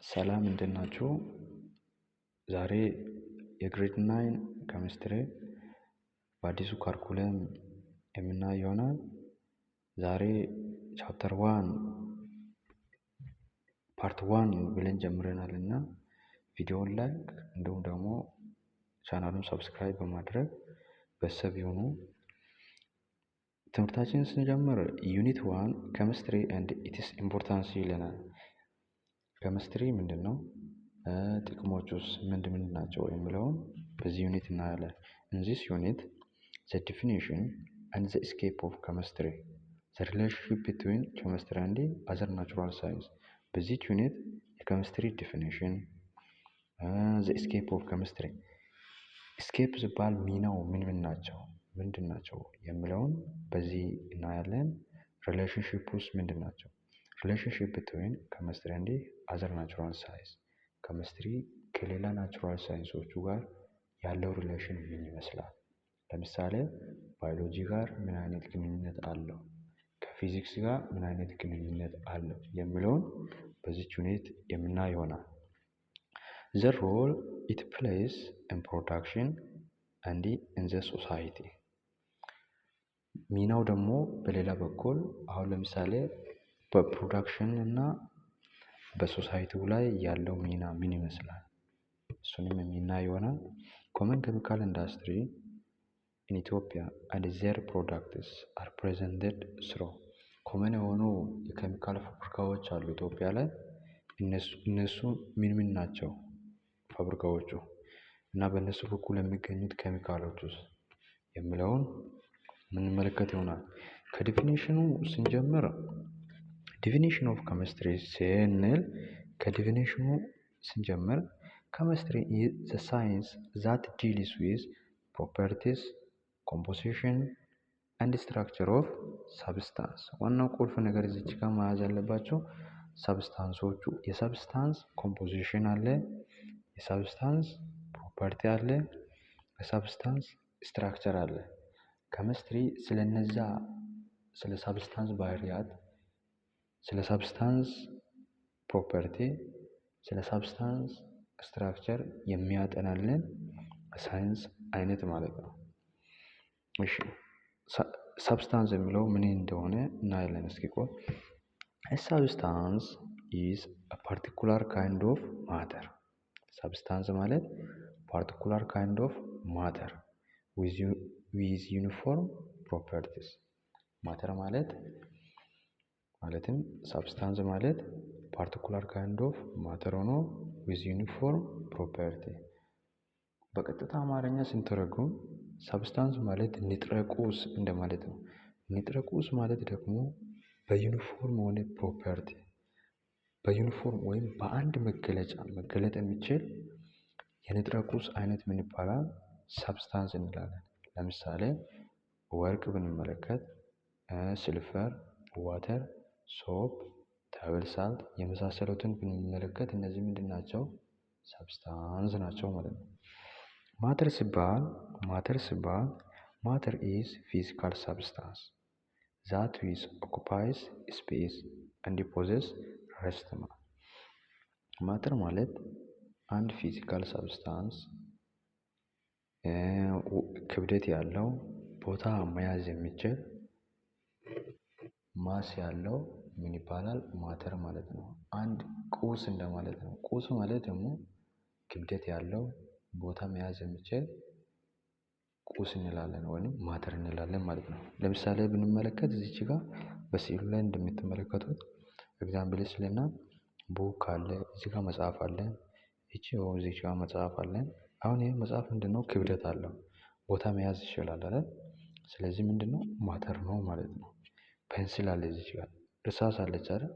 ሰላም እንዴት ናችሁ? ዛሬ የግሬድ 9 ኬሚስትሪ በአዲሱ ካሪኩለም የምናይ ይሆናል። ዛሬ ቻፕተር 1 ፓርት 1 ብለን ጀምረናል እና ቪዲዮውን ላይክ እንዲሁም ደግሞ ቻናሉን ሰብስክራይብ በማድረግ ቤተሰብ ይሁኑ። ትምህርታችንን ስንጀምር ዩኒት 1 ኬሚስትሪ ኤንድ ኢትስ ኢምፖርታንስ ይለናል። ኬሚስትሪ ምንድን ነው? ጥቅሞቹስ ምንድን ናቸው የሚለውን በዚህ ዩኒት እናያለን። In this unit, the definition and the escape of chemistry, the relationship between chemistry and other natural science. በዚህ ዩኒት የኬሚስትሪ ዲፊኒሽን፣ the escape of chemistry escape ሲባል ሚናው ምንድን ናቸው የሚለውን በዚህ እናያለን። ሪሌሽንሺፕ ውስጥ ምንድን ናቸው? ሪሌሽንሺፕ between chemistry and other natural science ኬሚስትሪ ከሌላ ናቹራል ሳይንሶቹ ጋር ያለው ሪሌሽን ምን ይመስላል? ለምሳሌ ባዮሎጂ ጋር ምን አይነት ግንኙነት አለው፣ ከፊዚክስ ጋር ምን አይነት ግንኙነት አለው የሚለውን በዚህ ዩኒት የምናይ ይሆናል። The role it plays in production and in the society ሚናው ደግሞ በሌላ በኩል አሁን ለምሳሌ በፕሮዳክሽን እና በሶሳይቲው ላይ ያለው ሚና ምን ይመስላል እሱንም የምናይ ይሆናል። ኮመን ኬሚካል ኢንዱስትሪ in Ethiopia and their products are presented through ኮመን የሆኑ የኬሚካል ፋብሪካዎች አሉ ኢትዮጵያ ላይ። እነሱ ምን ናቸው ፋብሪካዎቹ እና በእነሱ በኩል የሚገኙት ኬሚካሎች ውስጥ የሚለውን የምንመለከት ይሆናል። ከዲፊኒሽኑ ስንጀምር ዲፊኒሽን ኦፍ ኬሚስትሪ ስንል ኬሚስትሪ is the science that deals with properties, composition and structure of substance። ዋናው ቁልፍ ነገር እዚች ጋር መያዝ ያለባቸው ሰብስታንሶቹ፣ የሰብስታንስ ኮምፖዚሽን አለ፣ የሰብስታንስ ፕሮፐርቲ አለ፣ የሰብስታንስ ስትራክቸር አለ። ኬሚስትሪ ስለነዛ ስለ ሰብስታንስ ባህሪያት፣ ስለ ሰብስታንስ ፕሮፐርቲ፣ ስለ ሰብስታንስ ስትራክቸር የሚያጠናልን ሳይንስ አይነት ማለት ነው። እሺ ሰብስታንስ የሚለው ምን እንደሆነ እናያለን። እስኪ ቆይ ሰብስታንስ is a particular kind of matter። ሰብስታንስ ማለት particular kind of matter with uniform properties። ማተር ማለትም ሰብስታንስ ማለት ፓርቲኩላር ካይንድ ኦፍ ማተር ሆኖ with uniform property። በቀጥታ አማርኛ ስንተረጉም ሰብስታንስ ማለት ንጥረ ቁስ እንደማለት ነው። ንጥረ ቁስ ማለት ደግሞ በዩኒፎርም ሆነ ፕሮፐርቲ፣ በዩኒፎርም ወይም በአንድ መገለጥ የሚችል የንጥረ ቁስ አይነት ምን ይባላል? ሰብስታንስ እንላለን። ለምሳሌ ወርቅ ብንመለከት ሲልቨር፣ ዋተር፣ ሶፕ፣ ተብል ሳልት የመሳሰሉትን ብንመለከት እነዚህ ምንድን ናቸው? ሰብስታንስ ናቸው ማለት ነው። ማተር is physical substance that which occupies space and possess rest። ማተር ማለት አንድ ፊዚካል ሰብስታንስ ክብደት ያለው ቦታ መያዝ የሚችል ማስ ያለው ምን ይባላል? ማተር ማለት ነው። አንድ ቁስ እንደማለት ነው። ቁስ ማለት ደግሞ ክብደት ያለው ቦታ መያዝ የሚችል ቁስ እንላለን ወይም ማተር እንላለን ማለት ነው። ለምሳሌ ብንመለከት እዚች ጋር በስዕሉ ላይ እንደምትመለከቱት ኤግዛምፕል ስልና ቡክ አለ፣ እዚህ ጋር መጽሐፍ አለ፣ እዚች ጋር መጽሐፍ አለ። አሁን ይህ መጽሐፍ ምንድነው? ክብደት አለው፣ ቦታ መያዝ ይችላል አይደል? ስለዚህ ምንድነው? ማተር ነው ማለት ነው። ፔንሲል አለ፣ እዚች ጋር እርሳስ አለች አይደል?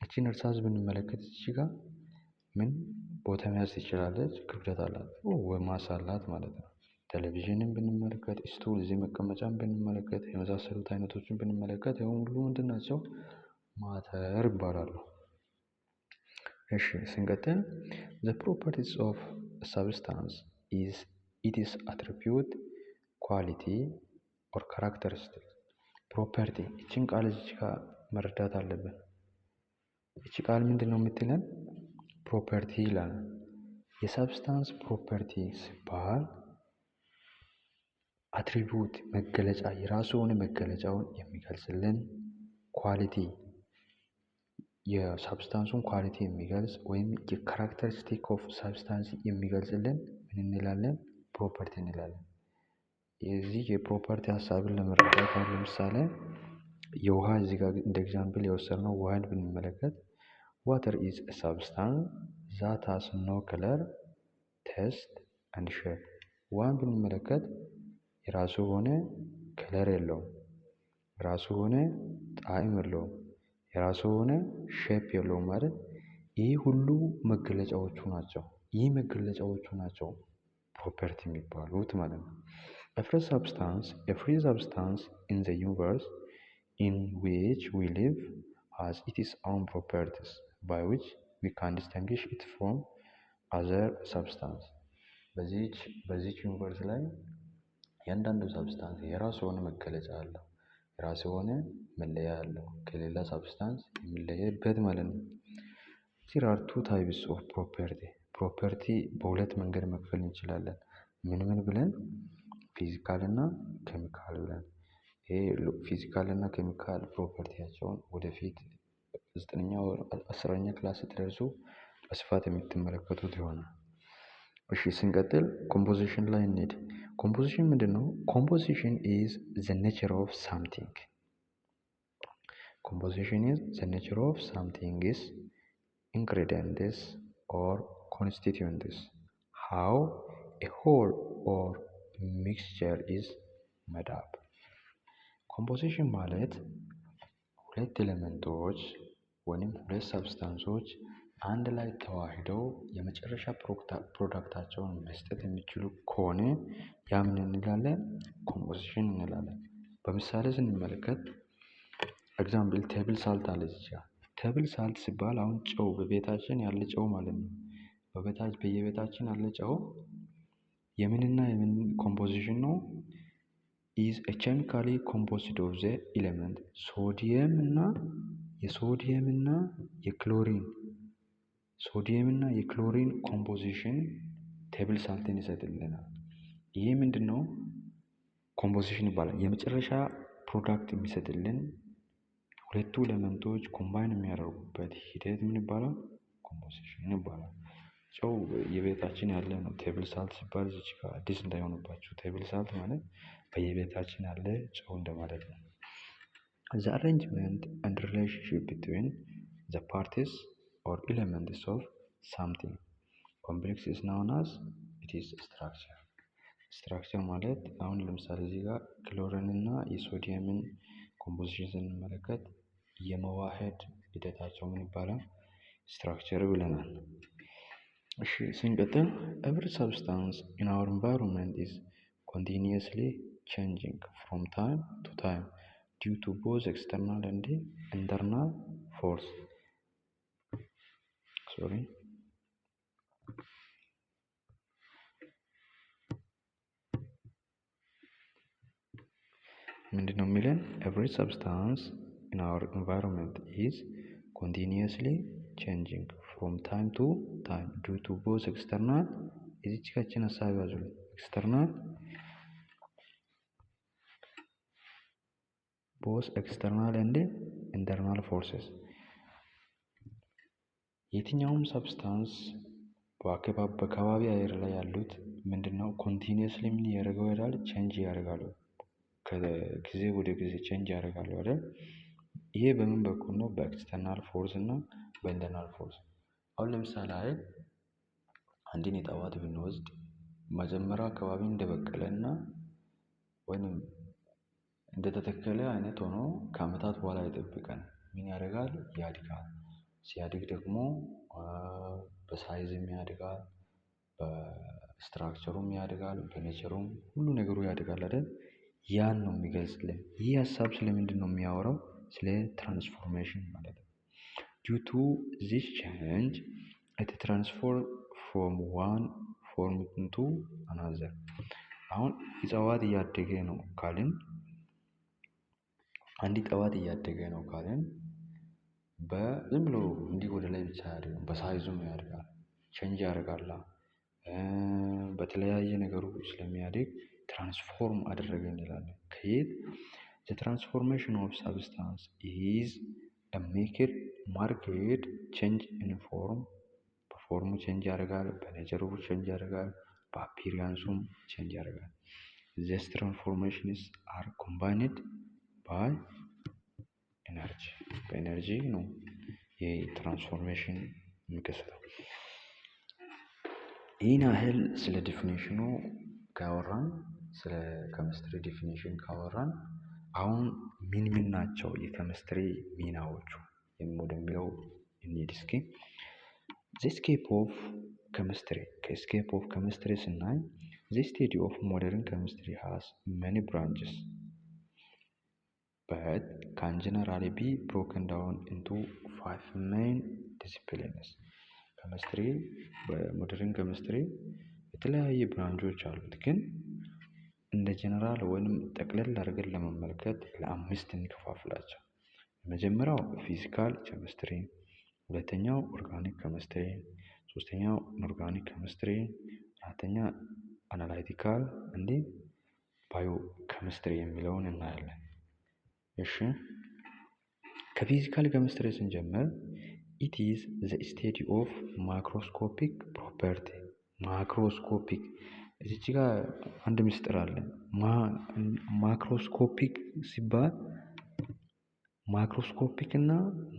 እቺን እርሳስ ብንመለከት እዚች ጋር ምን ቦታ መያዝ ትችላለች? ክብደት አላት ወይ ማስ አላት ማለት ነው። ቴሌቪዥንን ብንመለከት፣ ስቱል፣ እዚህ መቀመጫን ብንመለከት፣ የመሳሰሉት አይነቶችን ብንመለከት ይሄ ሁሉ ምንድን ናቸው? ማተር ይባላሉ። እሺ ስንቀጥል the properties of a substance is its attribute, quality or characteristic። ፕሮፐርቲ እቺን ቃል እዚህ ጋር መረዳት አለብን። እቺ ቃል ምንድን ነው የምትለን? ፕሮፐርቲ ይላል። የሰብስታንስ ፕሮፐርቲ ሲባል አትሪቢዩት መገለጫ የራሱ የሆነ መገለጫውን የሚገልጽልን ኳሊቲ የሰብስታንሱን ኳሊቲ የሚገልጽ ወይም የካራክተሪስቲክ ኦፍ ሰብስታንስ የሚገልጽልን ምን እንላለን? ፕሮፐርቲ እንላለን። የዚህ የፕሮፐርቲ ሀሳብን ለመረዳት አሁን ለምሳሌ የውሃ እዚህ ጋር እንደ ኤግዛምፕል የወሰድነው ውሃን ብንመለከት ዋተር ኢዝ a substance that has no color, taste and shape። ውሃን ብንመለከት የራሱ የሆነ ከለር የለውም፣ የራሱ የሆነ ጣዕም የለውም፣ የራሱ የሆነ ሼፕ የለውም ማለት ይህ ሁሉ መገለጫዎቹ ናቸው። ይህ መገለጫዎቹ ናቸው ፕሮፐርቲ የሚባሉት ማለት ነው። Every substance in the universe in which we live has its own properties by which we can distinguish it from other substance። በዚህች ዩኒቨርስ ላይ እያንዳንዱ ሰብስታንስ የራሱ የሆነ መገለጫ አለው፣ የራሱ የሆነ መለያ አለው፣ ከሌላ ሰብስታንስ የሚለየበት ማለት ነው። There are two types of property። ፕሮፐርቲ በሁለት መንገድ መክፈል እንችላለን። ምን ብለን? ፊዚካል እና ኬሚካል ብለን። ይሄ ፊዚካል እና ኬሚካል ፕሮፐርቲያቸውን ወደፊት 9ኛ ወር 10ኛ ክላስ ስትደርሱ በስፋት የምትመለከቱት ይሆናል። እሺ ስንቀጥል ኮምፖዚሽን ላይ እንሂድ። ኮምፖዚሽን ምንድነው? ኮምፖዚሽን is the nature of something። Composition is the nature of something's ingredients or constituents. How a whole or mixture is made up። ኮምፖዚሽን ማለት ሁለት ኤሌመንቶች ወይም ሁለት ሰብስታንሶች አንድ ላይ ተዋህደው የመጨረሻ ፕሮዳክታቸውን መስጠት የሚችሉ ከሆነ ያ ምን እንላለን? ኮምፖዚሽን እንላለን። በምሳሌ ስንመለከት ኤግዛምፕል ቴብል ሳልት አለ እዚህ ጋር። ቴብል ሳልት ሲባል አሁን ጨው በቤታችን ያለ ጨው ማለት ነው። በየቤታችን ያለ ጨው የምንና የምን ኮምፖዚሽን ነው? is a chemically composed of the element ሶዲየም እና የክሎሪን ኮምፖዚሽን ቴብል ሳልትን ይሰጥልናል። ይሄ ምንድነው? ኮምፖዚሽን ይባላል። የመጨረሻ ፕሮዳክት የሚሰጥልን ሁለቱ ኤሌመንቶች ኮምባይን የሚያደርጉበት ሂደት ምን ይባላል? ኮምፖዚሽን ይባላል። ጨው የቤታችን ያለ ነው። ቴብል ሳልት ሲባል እዚህ ጋር አዲስ እንዳይሆንባችሁ ቴብል ሳልት ማለት በየቤታችን ያለ ጨው እንደማለት ነው። The arrangement and relationship between the parts or elements of something complex is known as its structure። ስትራክቸር ማለት አሁን ለምሳሌ እዚህ ጋር ክሎሪን እና የሶዲየምን ኮምፖዚሽን ስንመለከት የመዋሃድ ሂደታቸው ምን ይባላል? ስትራክቸር ብለናል። እሺ ስንቀጥል every substance in our environment is continuously changing from time to time due to both external and internal force። ምንድነው የሚለን? every substance in our environment is continuously changing from time to time due to both external እዚች ጋችን ሀሳብ ያዙልኝ external both external and internal forces። የትኛውም ሰብስታንስ በአካባቢ አየር ላይ ያሉት ምንድነው ኮንቲኒየስሊ ምን ያደርገው ይላል? ቼንጅ ያደርጋሉ። ከጊዜ ወደ ጊዜ ቼንጅ ያደርጋሉ አይደል? ይሄ በምን በኩል ነው? በኤክስተርናል ፎርስ እና በኢንተርናል ፎርስ። አሁን ለምሳሌ አንድን እጽዋት ብንወስድ መጀመሪያ አካባቢ እንደበቀለና ወይም እንደተተከለ አይነት ሆኖ ከአመታት በኋላ ይጠብቀን ምን ያደርጋል? ያድጋል። ሲያድግ ደግሞ በሳይዝም ያድጋል፣ በስትራክቸሩም ያድጋል፣ በኔቸሩም ሁሉ ነገሩ ያድጋል አይደል? ያን ነው የሚገልጽልን። ይህ ሀሳብ ስለምንድን ነው የሚያወራው? ስለ ትራንስፎርሜሽን ማለት ነው። due to this change it transforms from one form into another። አሁን እጽዋት እያደገ ነው ካልን በዝም ብሎ እንዲህ ወደ ላይ ብቻ አይደለም፣ በሳይዙም ያድጋል፣ ቼንጅ ያደርጋል። በተለያየ ነገሩ ስለሚያድግ ትራንስፎርም አደረገ እንላለን። ከየት the transformation of substance is a marked change in form በፎርሙ ቼንጅ ያደርጋል፣ በኔቸሩ ቼንጅ ያደርጋል፣ በአፒሪያንሱም ቼንጅ ያደርጋል። these transformations are combined by energy በኤነርጂ ነው ይህ ትራንስፎርሜሽን የሚከሰተው። ይህን ያህል ስለ ዲፊኒሽኑ ካወራን፣ ስለ ኬሚስትሪ ዲፊኒሽን ካወራን፣ አሁን ምን ናቸው የኬሚስትሪ ሚናዎቹ ወደሚለው እንሂድ እስኪ። the escape of chemistry ከescape of chemistry ስናይ the study of modern chemistry has many branches but can generally be broken down into 5 main disciplines። ኬሚስትሪ በሞደርን ኬሚስትሪ የተለያየ ብራንቾች አሉት፣ ግን እንደ ጀነራል ወይንም ጠቅለል አድርገን ለመመልከት ለአምስት እንከፋፍላቸው። የመጀመሪያው ፊዚካል ኬሚስትሪ፣ ሁለተኛው ኦርጋኒክ ኬሚስትሪ፣ ሶስተኛው ኢንኦርጋኒክ ኬሚስትሪ፣ አራተኛ አናላይቲካል እንዲ ባዮ ኬሚስትሪ የሚለውን እናያለን። እሺ ከፊዚካል ኬሚስትሪ ስንጀምር it is the study of macroscopic property ማክሮስኮፒክ እዚች ጋር አንድ ምስጢር አለ። ማክሮስኮፒክ ሲባል ማክሮስኮፒክ እና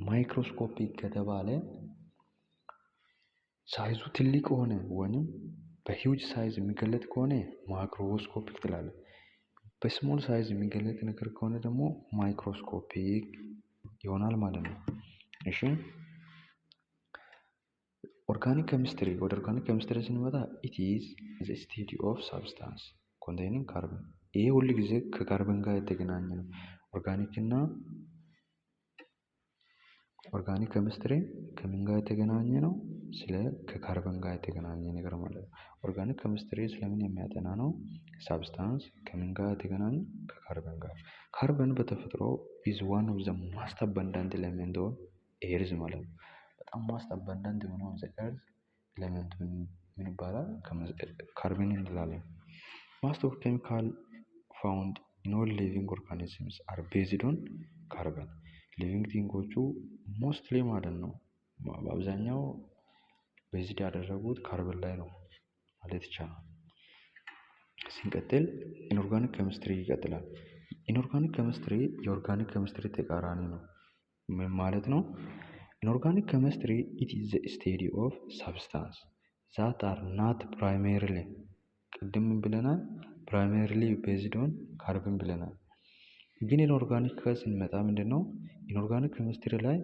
ማይክሮስኮፒክ ከተባለ ሳይዙ ትልቅ ሆነ ወይንም በሂውጅ ሳይዝ የሚገለጥ ከሆነ ማክሮስኮፒክ ትላለህ። በስሞል ሳይዝ የሚገለጥ ነገር ከሆነ ደግሞ ማይክሮስኮፒክ ይሆናል ማለት ነው። እሺ ኦርጋኒክ ኬሚስትሪ፣ ወደ ኦርጋኒክ ኬሚስትሪ ስንመጣ it is the study of substance containing carbon። ይሄ ሁሉ ጊዜ ከካርበን ጋር የተገናኘ ነው። ኦርጋኒክ ኬሚስትሪ ከምን ጋር የተገናኘ ነው? ከካርበን ጋር የተገናኘ ነገር ማለት ነው። ኦርጋኒክ ኬሚስትሪ ስለምን የሚያጠና ነው? ሳብስታንስ ከምን ጋር የተገናኘ? ከካርበን ጋር። ካርበን በተፈጥሮ is one of the most abundant element on earth ማለት ነው። በጣም most abundant የሆነው ኤርዝ ኤሌመንት ምን ይባላል? ካርበን እንላለን። most of chemical found in all living organisms are based on carbon። ሊቪንግ ቲንጎቹ ሞስትሊ ማለት ነው በአብዛኛው ቤዝድ ያደረጉት ካርበን ላይ ነው ማለት ይቻላል። ሲንቀጥል ኢንኦርጋኒክ ኬሚስትሪ ይቀጥላል። ኢንኦርጋኒክ ኬሚስትሪ የኦርጋኒክ ኬሚስትሪ ተቃራኒ ነው። ምን ማለት ነው? ኢንኦርጋኒክ ኬሚስትሪ it is the study of substance that are not primarily ቅድም ብለናል primarily based on carbon ብለናል። ግን ኢንኦርጋኒክ ጋር ስንመጣ ምንድነው? ኢንኦርጋኒክ ኬሚስትሪ ላይ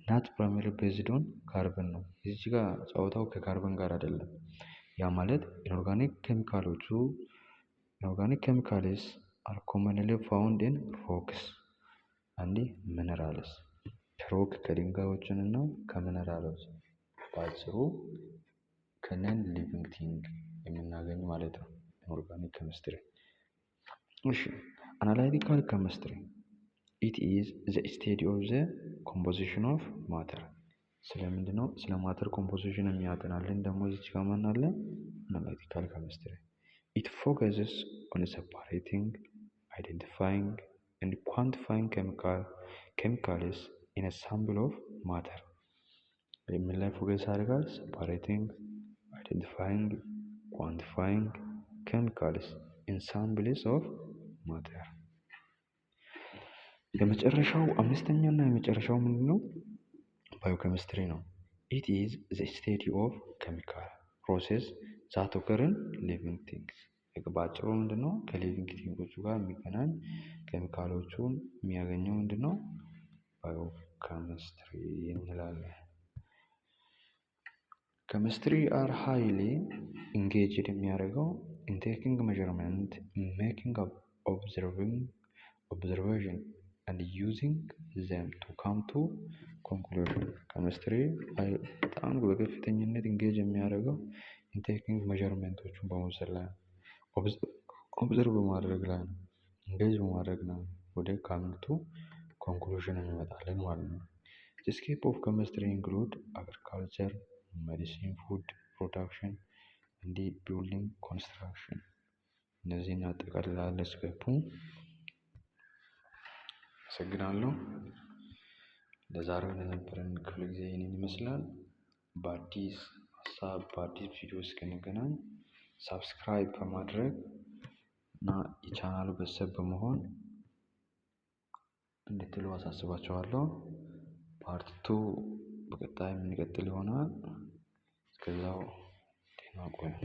ናት ፕራይመሪ ቤዝድ ኦን ካርበን ነው። እዚህ ጋር ጨዋታው ከካርበን ጋር አይደለም። ያ ማለት ኢንኦርጋኒክ ኬሚካልስ አር ኮመንሊ ፋውንድ ኢን ሮክስ አንድ ሚነራልስ ከሮክ ከድንጋዮችን እና ከሚነራሎች በአጭሩ ከነን ሊቪንግ ቲንግ የምናገኝ ማለት ነው ኢንኦርጋኒክ ኬሚስትሪ። እሺ አናላይቲካል ኬሚስትሪ it is the study of the composition of matter። ስለምንድነው? ስለ ማተር ኮምፖዚሽን የሚያጠናልን ደግሞ እዚች ጋር ማን አለ? አናላይቲካል ኬሚስትሪ። it focuses on separating, identifying and quantifying chemicals in a sample of matter። ምን ላይ ፎከስ ያደርጋል? separating, identifying, quantifying chemicals in samples of matter። የመጨረሻው አምስተኛ እና የመጨረሻው ምንድነው? ባዮኬሚስትሪ ነው። it is the study of chemical process that occur in living things። በአጭሩ ምንድነው? ከሊቪንግ ቲንጎቹ ጋር የሚገናኝ ኬሚካሎቹን የሚያገኘው ምንድነው? ባዮኬሚስትሪ እንላለን። ኬሚስትሪ are highly engaged የሚያደርገው in taking measurement, making observation and using them to come to conclusion። ኬሚስትሪ በጣም በከፍተኛነት ኢንጌጅ የሚያደርገው in taking measurementዎቹን በመውሰድ ላይ ነው። ኦብዘርቭ በማድረግ ላይ ነው። ኢንጌጅ በማድረግ ነው ወደ ካምቱ ኮንክሉዥን እንመጣለን ማለት ነው። The scope of chemistry include agriculture, medicine, food production, and the building construction። እነዚህን ያጠቃልላል ስኮፑ። አመሰግናለሁ። ለዛሬው ለነበረን ክፍለ ጊዜ ይህንን ይመስላል። በአዲስ ሀሳብ በአዲስ ቪዲዮ እስክንገናኝ ሳብስክራይብ በማድረግ እና የቻናሉ ቤተሰብ በመሆን እንድትሉ አሳስባችኋለሁ። ፓርት 2 በቀጣይ የምንቀጥል ይሆናል። እስከዛው ደህና ቆዩ።